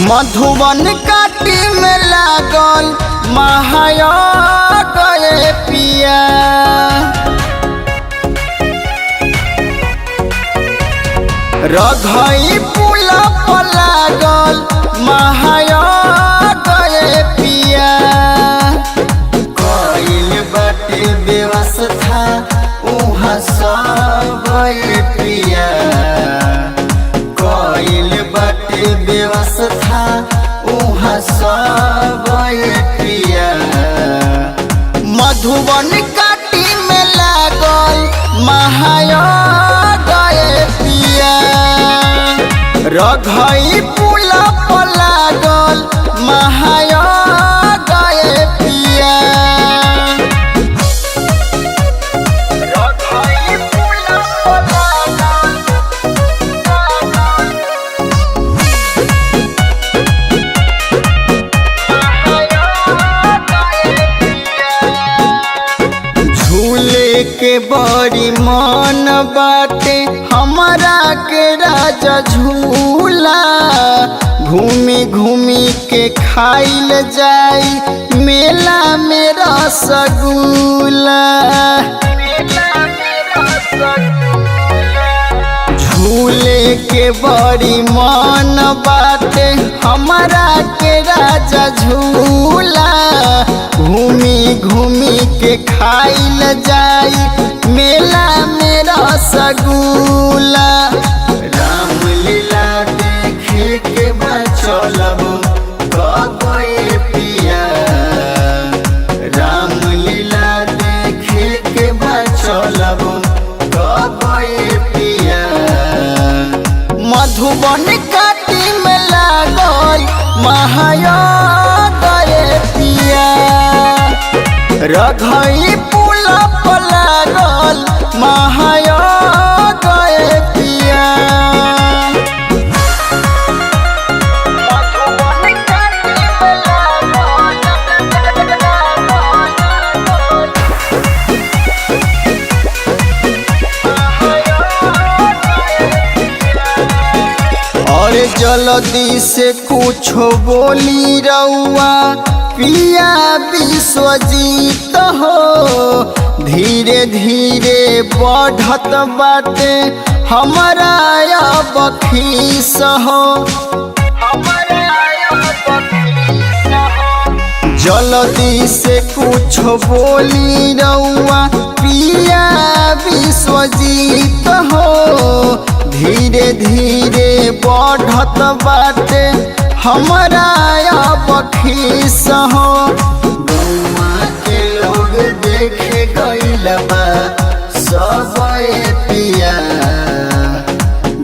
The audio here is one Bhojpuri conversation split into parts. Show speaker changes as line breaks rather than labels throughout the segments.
मधुबन काटी में लागल महाया गए पिया। रघई पुला पर लागल महाया गए पिया। कइल बाटे व्यवस्था उहाँ सब पिया। कइल बाटे व्यवस्था उहाँ सब पिया। मधुबन काटी में लागल महाया गए पिया। रघई पुला पर लागल महाया गए पिया। रघई पुला पर झूले के बड़ी मन बाटे हमारा के राजा झूला। घूमी घूमी के खाइल जाई मेला में रसगुल्ला। झूले के बड़ी मन बाटे हमारा के राजा झूला। घूमी घूमी के खाइल जाई मेला में रसगुल्ला। रामलीला देखे के चलब कबे पिया। रामलीला देखे के चलब कबे पिया। मधुबन काटी में लागल महाया गए पिया। रघई पुला पर लागल महाया गए पिया। और जल्दी से कुछ बोली रउआ पिया विश्वजीत हो। धीरे धीरे बढ़त बाटे हमारा अब खीस हो। जल्दी से कुछ बोली रउआ पिया विश्वजीत हो। धीरे धीरे बढ़त बाटे हमारा अब खीस हो। गौवा के लोग देखे गइल बा सब पिया।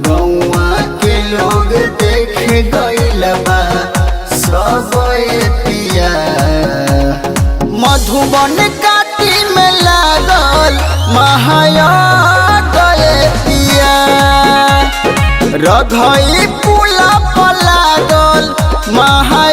गौवा के लोग देखे गइल बा सब पिया। मधुबन काटी में लागल महाया गए पिया। रघई पुला पर लागल महा